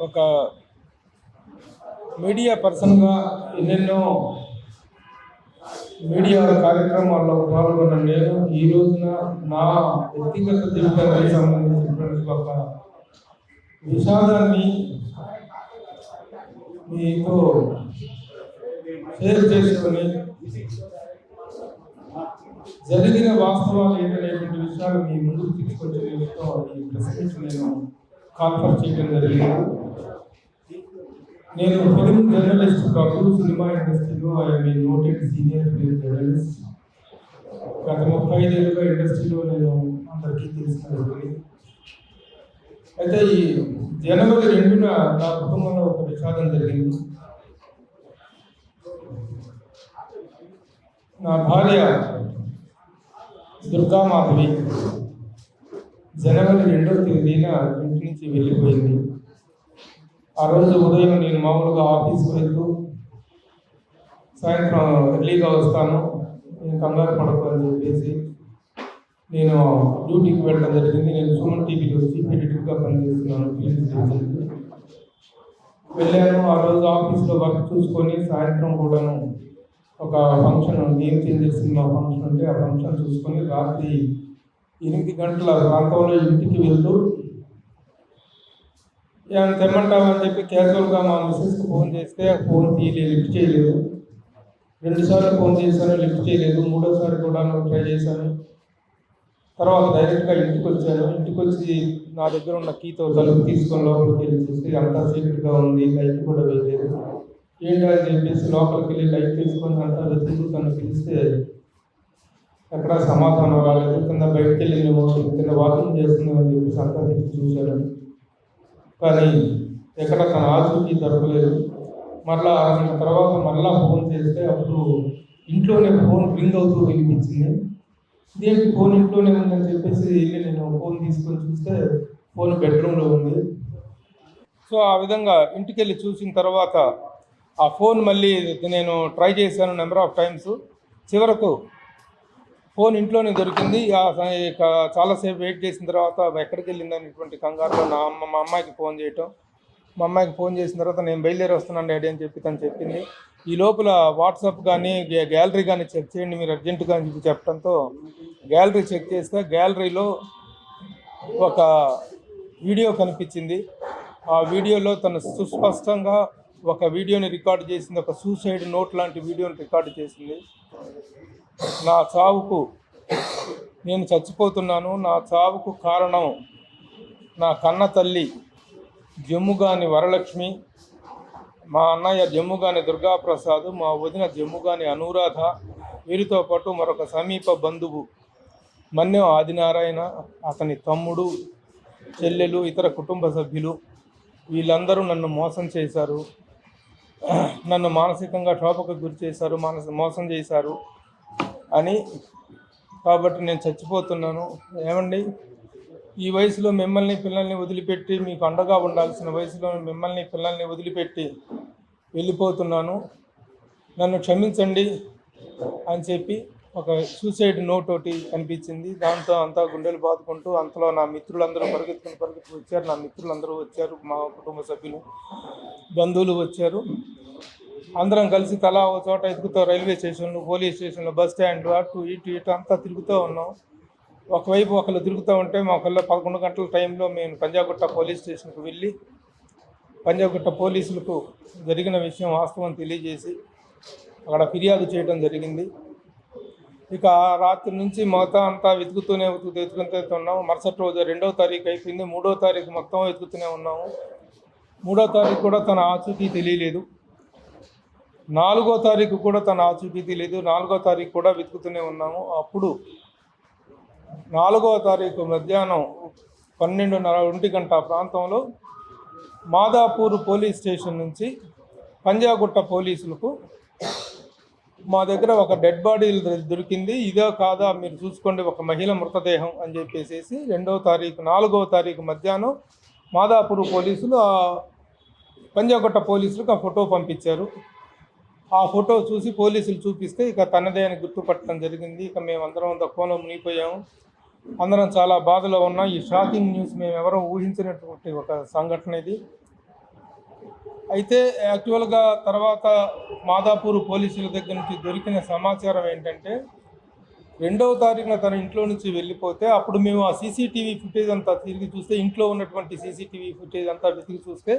ఒక మీడియా పర్సన్గా ఎన్నెన్నో మీడియా కార్యక్రమాల్లో పాల్గొన్న నేను ఈ రోజున నా వ్యక్తిగత జీవితానికి సంబంధించినటువంటి ఒక విషాదాన్ని మీతో షేర్ చేసుకొని జరిగిన వాస్తవాలు ఏంటనేటువంటి విషయాలు మీ ముందుకు తీసుకొచ్చే నిమిత్తం ఈ ప్రెస్ నేను కాన్ఫరెన్స్ చేయడం జరిగింది. నేను ఫిల్మ్ జర్నలిస్ట్ కాదు, సినిమా ఇండస్ట్రీలో I'm a noted senior film journalist. గత 35 ఏళ్ళుగా ఇండస్ట్రీలో నేను అందరికీ తెలిసిన. అయితే ఈ జనవరి 2న నా కుటుంబంలో ఒక విషాదం జరిగింది. నా భార్య దుర్గామాధవి జనవరి 2వ తేదీన ఇంటి నుంచి వెళ్ళిపోయింది. ఆ రోజు ఉదయం నేను మామూలుగా ఆఫీస్కి వెళ్తూ సాయంత్రం ఎర్లీగా వస్తాను, నేను కంగారు పడకు అని చెప్పేసి నేను డ్యూటీకి వెళ్ళడం జరిగింది. నేను సుమన్ టీవీలో చీఫ్ ఎడిటర్గా పనిచేస్తున్నాను. వెళ్ళాను. ఆ రోజు ఆఫీస్లో వర్క్ చూసుకొని సాయంత్రం కూడాను ఒక function, game changes cinema function ఉంటే ఆ ఫంక్షన్ చూసుకొని రాత్రి 8 గంటల ప్రాంతంలో ఇంటికి వెళ్తూ ఏమైనా తెమ్మంటామని చెప్పి క్యాజువల్గా మా మిస్సెస్కి ఫోన్ చేస్తే ఆ ఫోన్ లిఫ్ట్ చేయలేదు. 2 సార్లు ఫోన్ చేశాను, లిఫ్ట్ చేయలేదు. 3వసారి కూడా ట్రై చేశాను. తర్వాత డైరెక్ట్గా ఇంటికి వచ్చాను. ఇంటికి వచ్చి నా దగ్గర ఉన్న కీతో తలుపు తీసుకొని లోపలికి వెళ్ళి చూస్తే అంతా సీక్రెట్గా ఉంది, లైట్ కూడా వేయలేదు. ఏంటని చెప్పేసి లోపలికి వెళ్ళి లైట్ తీసుకొని అంతా వెతుకుతూ తను పిలిస్తే ఎక్కడా సమాధానం రాలేదు. కింద బయటకు వెళ్ళిందేమో, కింద వాకింగ్ చేస్తుందని చెప్పేసి అంతా తిరిగి చూశాను. కానీ ఎక్కడ తన ఆచూకీ దొరకలేదు. మరలా తర్వాత మరలా ఫోన్ చేస్తే అప్పుడు ఇంట్లోనే ఫోన్ రింగ్ అవుతూ వినిపించింది. ఇదేంటి ఫోన్ ఇంట్లోనే ఉందని చెప్పేసి వెళ్ళి నేను ఫోన్ తీసుకొని చూస్తే ఫోన్ బెడ్రూమ్లో ఉంది. సో ఆ విధంగా ఇంటికి వెళ్ళి చూసిన తర్వాత ఆ ఫోన్ మళ్ళీ నేను ట్రై చేశాను నెంబర్ ఆఫ్ టైమ్స్. చివరకు ఫోన్ ఇంట్లోనే దొరికింది. చాలాసేపు వెయిట్ చేసిన తర్వాత ఎక్కడికి వెళ్ళింది అనేటువంటి కంగారులో మా అమ్మాయికి ఫోన్ చేయటం. మా అమ్మాయికి ఫోన్ చేసిన తర్వాత నేను బయలుదేరి వస్తున్నాను డాడీ అని చెప్పి తను చెప్పింది. ఈ లోపల వాట్సాప్ కానీ గ్యాలరీ కానీ చెక్ చేయండి మీరు అర్జెంటుగా అని చెప్పి చెప్పడంతో గ్యాలరీ చెక్ చేస్తే గ్యాలరీలో ఒక వీడియో కనిపించింది. ఆ వీడియోలో తను సుస్పష్టంగా ఒక వీడియోని రికార్డు చేసింది. ఒక సూసైడ్ నోట్ లాంటి వీడియోని రికార్డు చేసింది. నా చావుకు, నేను చచ్చిపోతున్నాను, నా చావుకు కారణం నా కన్న తల్లి జమ్ముగాని వరలక్ష్మి, మా అన్నయ్య జమ్ముగాని దుర్గాప్రసాద్, మా వదిన జమ్ముగాని అనురాధ, వీరితో పాటు మరొక సమీప బంధువు మన్యం ఆదినారాయణ, అతని తమ్ముడు, చెల్లెలు, ఇతర కుటుంబ సభ్యులు వీళ్ళందరూ నన్ను మోసం చేశారు. నన్ను మానసికంగా క్షోభకు గురి చేశారు, మోసం చేశారు అని. కాబట్టి నేను చచ్చిపోతున్నాను. ఏమండి, ఈ వయసులో మిమ్మల్ని పిల్లల్ని వదిలిపెట్టి, మీకు అండగా ఉండాల్సిన వయసులో మిమ్మల్ని పిల్లల్ని వదిలిపెట్టి వెళ్ళిపోతున్నాను, నన్ను క్షమించండి అని చెప్పి ఒక సూసైడ్ నోట్ ఒకటి కనిపించింది. దాంతో అంతా గుండెలు బాదుకుంటూ అంతలో నా మిత్రులందరూ పరిగెత్తుకుని వచ్చారు. నా మిత్రులందరూ వచ్చారు, మా కుటుంబ సభ్యులు, బంధువులు వచ్చారు. అందరం కలిసి తలా ఒక చోట ఎదుగుతూ రైల్వే స్టేషన్లు, పోలీస్ స్టేషన్లు, బస్ స్టాండ్లు, అటు ఇటు అంతా తిరుగుతూ ఉన్నాం. ఒకవైపు ఒకళ్ళు తిరుగుతూ ఉంటే మా ఒకళ్ళు 11 గంటల టైంలో మేము పంజాగుట్ట పోలీస్ స్టేషన్కి వెళ్ళి పంజాగుట్ట పోలీసులకు జరిగిన విషయం వాస్తవం తెలియజేసి అక్కడ ఫిర్యాదు చేయడం జరిగింది. ఇక రాత్రి నుంచి మొత్తం అంతా వెతుకుతూనే ఉన్నాము. మరుసటి రోజు 2వ తారీఖు అయిపోయింది. 3వ తారీఖు మొత్తం వెతుకుతూనే ఉన్నాము. 3వ తారీఖు కూడా తన ఆచూకీ తెలియలేదు. 4వ తారీఖు కూడా తన ఆచూకీ తెలియదు. 4వ తారీఖు కూడా వెతుకుతూనే ఉన్నాము. అప్పుడు 4వ తారీఖు మధ్యాహ్నం 12:30 గంట ప్రాంతంలో మాదాపూర్ పోలీస్ స్టేషన్ నుంచి పంజాగుట్ట పోలీసులకు మా దగ్గర ఒక డెడ్ బాడీ దొరికింది, ఇదో కాదా మీరు చూసుకోండి, ఒక మహిళ మృతదేహం అని చెప్పేసి 4వ తారీఖు మధ్యాహ్నం మాదాపూర్ పోలీసులు పంజాగుట్ట పోలీసులకు ఆ ఫోటో పంపించారు. ఆ ఫోటో చూసి పోలీసులు చూపిస్తే ఇక తనదే అని గుర్తుపట్టడం జరిగింది. ఇక మేమందరం దుఃఖంలో మునిగిపోయాము. అందరం చాలా బాధలో ఉన్నాం. ఈ షాకింగ్ న్యూస్ మేము ఎవరూ ఊహించినటువంటి ఒక సంఘటన ఇది. అయితే యాక్చువల్గా తర్వాత మాదాపూర్ పోలీసుల దగ్గర నుంచి దొరికిన సమాచారం ఏంటంటే 2వ తారీఖున తన ఇంట్లో నుంచి వెళ్ళిపోతే అప్పుడు మేము ఆ సీసీటీవీ ఫుటేజ్ అంతా తిరిగి చూస్తే, ఇంట్లో ఉన్నటువంటి సీసీటీవీ ఫుటేజ్ అంతా వెతికి చూస్తే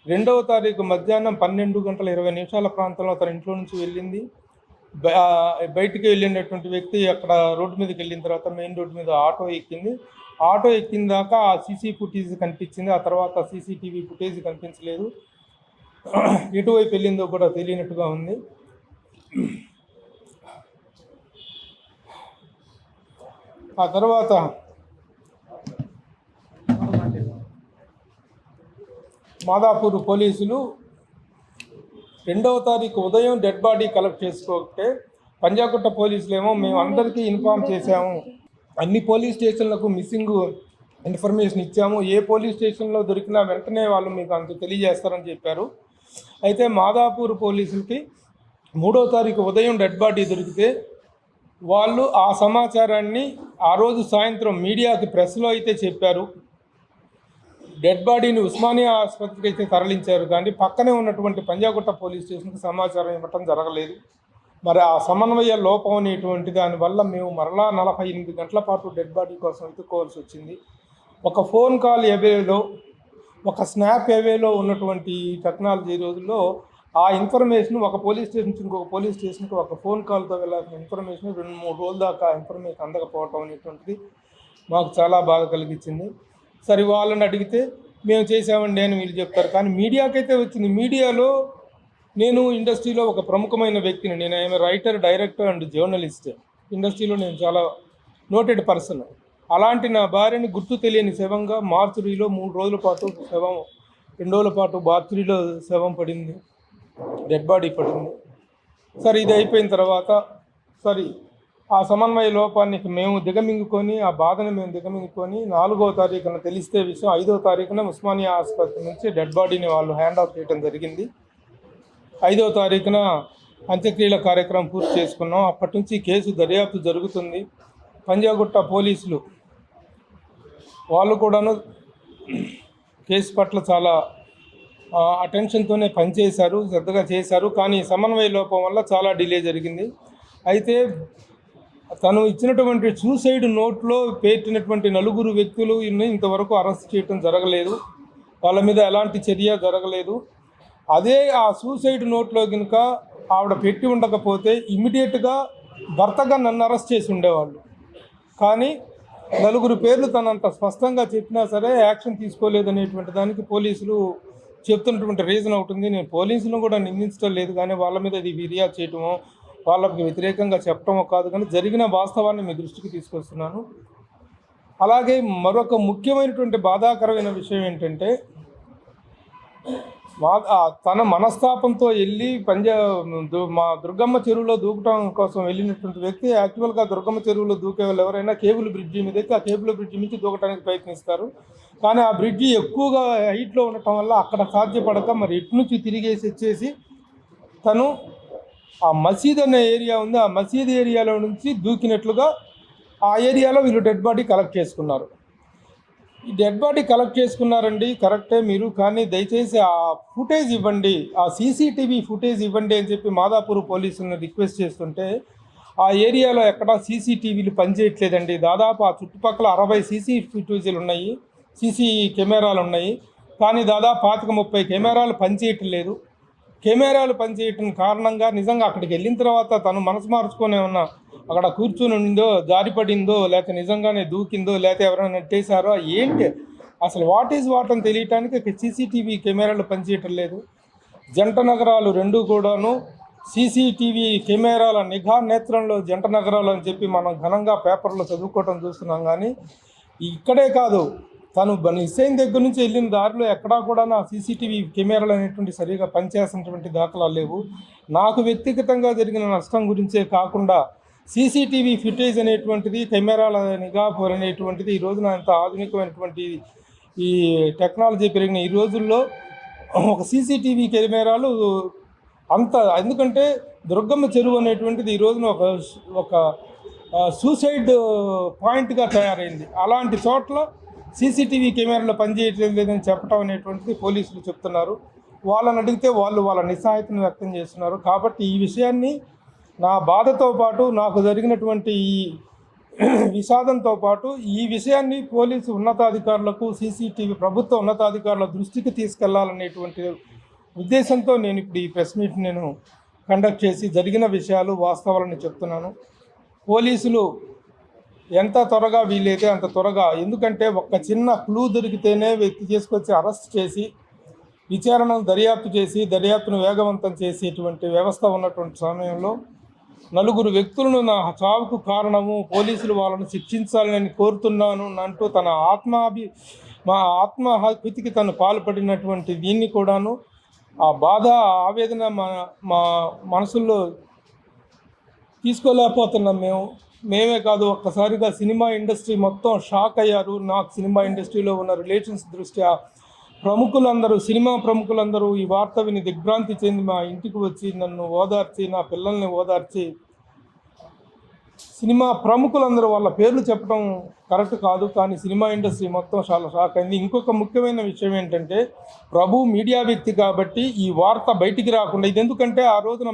2వ తారీఖు మధ్యాహ్నం 12:20 ప్రాంతంలో తన ఇంట్లో నుంచి వెళ్ళింది. బయటికి వెళ్ళినటువంటి వ్యక్తి అక్కడ రోడ్డు మీదకి వెళ్ళిన తర్వాత మెయిన్ రోడ్డు మీద ఆటో ఎక్కింది. ఆటో ఎక్కిన దాకా ఆ సీసీ ఫుటేజ్ కనిపించింది. ఆ తర్వాత సీసీటీవీ ఫుటేజ్ కనిపించలేదు. ఎటువైపు వెళ్ళిందో కూడా తెలియనట్టుగా ఉంది. ఆ తర్వాత మాదాపూర్ పోలీసులు 2వ తారీఖు ఉదయం డెడ్ బాడీ కలెక్ట్ చేసుకోకపోతే, పంజాగుట్ట పోలీసులు ఏమో మేము అందరికీ ఇన్ఫామ్ చేశాము, అన్ని పోలీస్ స్టేషన్లకు మిస్సింగ్ ఇన్ఫర్మేషన్ ఇచ్చాము, ఏ పోలీస్ స్టేషన్లో దొరికినా వెంటనే వాళ్ళు మీకు అంత తెలియజేస్తారని చెప్పారు. అయితే మాదాపూర్ పోలీసులకి 3వ తారీఖు ఉదయం డెడ్ బాడీ దొరికితే వాళ్ళు ఆ సమాచారాన్ని ఆ రోజు సాయంత్రం మీడియాకి ప్రెస్లో అయితే చెప్పారు. డెడ్ బాడీని ఉస్మానియా ఆసుపత్రికి అయితే తరలించారు, కానీ పక్కనే ఉన్నటువంటి పంజాగుట్ట పోలీస్ స్టేషన్కి సమాచారం ఇవ్వటం జరగలేదు. మరి ఆ సమన్వయ లోపం అనేటువంటి దానివల్ల మేము మరలా 48 గంటల పాటు డెడ్ బాడీ కోసం వెతుక్కోవాల్సి వచ్చింది. ఒక ఫోన్ కాల్ అవేలో, ఒక స్నాప్ అవేలో ఉన్నటువంటి టెక్నాలజీ రోజుల్లో ఆ ఇన్ఫర్మేషన్ ఒక పోలీస్ స్టేషన్ నుంచి ఇంకొక పోలీస్ స్టేషన్కి ఒక ఫోన్ కాల్తో వెళ్ళాల్సిన ఇన్ఫర్మేషన్ 2-3 రోజుల దాకా ఇన్ఫర్మేషన్ అందకపోవటం అనేటువంటిది మాకు చాలా బాధ కలిగించింది. సరే, వాళ్ళని అడిగితే మేము చేసామండి అని వీళ్ళు చెప్తారు, కానీ మీడియాకైతే వచ్చింది. మీడియాలో నేను ఇండస్ట్రీలో ఒక ప్రముఖమైన వ్యక్తిని, నేను I'm writer, director and journalist. ఇండస్ట్రీలో నేను చాలా నోటెడ్ పర్సన్. అలాంటి నా భార్యని గుర్తు తెలియని శవంగా మార్చురీలో 3 రోజుల పాటు శవం, 2 రోజుల పాటు మార్చురీలో శవం పడింది, డెడ్ బాడీ పడింది. సరే, ఇది అయిపోయిన తర్వాత సరే ఆ సమన్వయ లోపానికి మేము దిగమింగుకొని, ఆ బాధను మేము దిగమింగుకొని 4వ తారీఖున తెలిస్తే విషయం, 5వ తారీఖున ఉస్మానియా ఆసుపత్రి నుంచి డెడ్ బాడీని వాళ్ళు హ్యాండ్ ఆఫ్ చేయడం జరిగింది. 5వ తారీఖున అంత్యక్రియల కార్యక్రమం పూర్తి చేసుకున్నాం. అప్పటి నుంచి కేసు దర్యాప్తు జరుగుతుంది. పంజాగుట్ట పోలీసులు వాళ్ళు కూడాను కేసు పట్ల చాలా అటెన్షన్తోనే పనిచేశారు, శ్రద్ధగా చేశారు. కానీ సమన్వయ లోపం వల్ల చాలా డిలే జరిగింది. అయితే తను ఇచ్చినటువంటి సూసైడ్ నోట్లో పెట్టినటువంటి 4 వ్యక్తులు ఇంతవరకు అరెస్ట్ చేయడం జరగలేదు. వాళ్ళ మీద ఎలాంటి చర్య జరగలేదు. అదే ఆ సూసైడ్ నోట్లో కనుక ఆవిడ పెట్టి ఉండకపోతే ఇమ్మీడియట్గా భర్తగా నన్ను అరెస్ట్ చేసి ఉండేవాళ్ళు. కానీ 4 పేర్లు తనంత స్పష్టంగా చెప్పినా సరే యాక్షన్ తీసుకోలేదనేటువంటి దానికి పోలీసులు చెప్తున్నటువంటి రీజన్ అవుతుంది. నేను పోలీసులను కూడా నిందించడం లేదు, కానీ వాళ్ళ మీద ఇది ఫిర్యాదు చేయటమో వాళ్ళకి వ్యతిరేకంగా చెప్పటమో కాదు, కానీ జరిగిన వాస్తవాన్ని మీ దృష్టికి తీసుకొస్తున్నాను. అలాగే మరొక ముఖ్యమైనటువంటి బాధాకరమైన విషయం ఏంటంటే, తన మనస్తాపంతో వెళ్ళి మా దుర్గమ్మ చెరువులో దూకటం కోసం వెళ్ళినటువంటి వ్యక్తి యాక్చువల్గా దుర్గమ్మ చెరువులో దూకే వాళ్ళు ఎవరైనా కేబుల్ బ్రిడ్జి మీద ఎక్కి ఆ కేబుల్ బ్రిడ్జి నుంచి దూకడానికి ప్రయత్నిస్తారు. కానీ ఆ బ్రిడ్జి ఎక్కువగా హైట్లో ఉండటం వల్ల అక్కడ సాధ్యపడక మరి ఎటు నుంచి తిరిగేసి వచ్చేసి తను ఆ మసీద్ అనే ఏరియా ఉంది, ఆ మసీద్ ఏరియాలో నుంచి దూకినట్లుగా ఆ ఏరియాలో వీళ్ళు డెడ్ బాడీ కలెక్ట్ చేసుకున్నారు. ఈ డెడ్ బాడీ కలెక్ట్ చేసుకున్నారండి, కరెక్టే మీరు, కానీ దయచేసి ఆ ఫుటేజ్ ఇవ్వండి, ఆ సీసీటీవీ ఫుటేజ్ ఇవ్వండి అని చెప్పి మాదాపూర్ పోలీసులను రిక్వెస్ట్ చేస్తుంటే ఆ ఏరియాలో ఎక్కడా సీసీటీవీలు పనిచేయట్లేదండి. దాదాపు ఆ చుట్టుపక్కల 60 సీసీ ఫుటేజీలు ఉన్నాయి, సీసీ కెమెరాలు ఉన్నాయి, కానీ దాదాపు 25-30 కెమెరాలు పనిచేయట్లేదు. కెమెరాలు పనిచేయటం కారణంగా నిజంగా అక్కడికి వెళ్ళిన తర్వాత తను మనసు మార్చుకొని ఏమన్నా అక్కడ కూర్చుని ఉండిందో, జారిపడిందో, లేకపోతే నిజంగానే దూకిందో, లేకపోతే ఎవరైనా నెట్టేశారో ఏంటి అసలు వాట్ ఈజ్ వాట్ అని తెలియటానికి సీసీటీవీ కెమెరాలు పనిచేయటం లేదు. జంట నగరాలు 2 కూడాను సీసీటీవీ కెమెరాల నిఘా నేత్రంలో జంట నగరాలు అని చెప్పి మనం ఘనంగా పేపర్లో చదువుకోవటం చూస్తున్నాం. కానీ ఇక్కడే కాదు, తను నిశ్చయం దగ్గర నుంచి వెళ్ళిన దారిలో ఎక్కడా కూడా నా సీసీటీవీ కెమెరాలు అనేటువంటి సరిగా పనిచేసినటువంటి దాఖలాలు లేవు. నాకు వ్యక్తిగతంగా జరిగిన నష్టం గురించే కాకుండా సీసీటీవీ ఫుటేజ్ అనేటువంటిది, కెమెరాల నిఘా అనేటువంటిది ఈ రోజున అంత ఆధునికమైనటువంటి ఈ టెక్నాలజీ పెరిగిన ఈ రోజుల్లో ఒక సీసీటీవీ కెమెరాలు అంత, ఎందుకంటే దుర్గమ్మ చెరువు అనేటువంటిది ఈ రోజున ఒక సూసైడ్ పాయింట్గా తయారైంది. అలాంటి చోట్ల సీసీటీవీ కెమెరాలు పనిచేయటం లేదని చెప్పడం అనేటువంటిది పోలీసులు చెప్తున్నారు. వాళ్ళని అడిగితే వాళ్ళు వాళ్ళ నిస్సహాయతను వ్యక్తం చేస్తున్నారు. కాబట్టి ఈ విషయాన్ని నా బాధతో పాటు నాకు జరిగినటువంటి ఈ విషాదంతో పాటు ఈ విషయాన్ని పోలీసు ఉన్నతాధికారులకు సీసీటీవీ ప్రభుత్వ ఉన్నతాధికారుల దృష్టికి తీసుకెళ్లాలనేటువంటి ఉద్దేశంతో నేను ఇప్పుడు ఈ ప్రెస్ మీట్ నేను కండక్ట్ చేసి జరిగిన విషయాలు వాస్తవాలను చెప్తున్నాను. పోలీసులు ఎంత త్వరగా వీలైతే అంత త్వరగా, ఎందుకంటే ఒక్క చిన్న క్లూ దొరికితేనే వ్యక్తి తీసుకొచ్చి అరెస్ట్ చేసి విచారణను దర్యాప్తు చేసి దర్యాప్తును వేగవంతం చేసేటువంటి వ్యవస్థ ఉన్నటువంటి సమయంలో నలుగురు వ్యక్తులను నా చావుకు కారణము పోలీసులు వాళ్ళను శిక్షించాలని కోరుతున్నాను అంటూ తన ఆత్మహత్యకి తను పాల్పడినటువంటి దీన్ని కూడాను ఆ బాధ ఆవేదన మా మనసుల్లో తీసుకోలేకపోతున్నాం. మేమే కాదు, ఒక్కసారిగా సినిమా ఇండస్ట్రీ మొత్తం షాక్ అయ్యారు. నాకు సినిమా ఇండస్ట్రీలో ఉన్న రిలేషన్స్ దృష్ట్యా సినిమా ప్రముఖులందరూ ఈ వార్త విని దిగ్భ్రాంతి చెంది మా ఇంటికి వచ్చి నన్ను ఓదార్చి, నా పిల్లల్ని ఓదార్చి, సినిమా ప్రముఖులందరూ వాళ్ళ పేర్లు చెప్పడం కరెక్ట్ కాదు, కానీ సినిమా ఇండస్ట్రీ మొత్తం చాలా షాక్ అయింది. ఇంకొక ముఖ్యమైన విషయం ఏంటంటే, ప్రభు మీడియా వ్యక్తి కాబట్టి ఈ వార్త బయటికి రాకుండా, ఇది ఎందుకంటే ఆ రోజున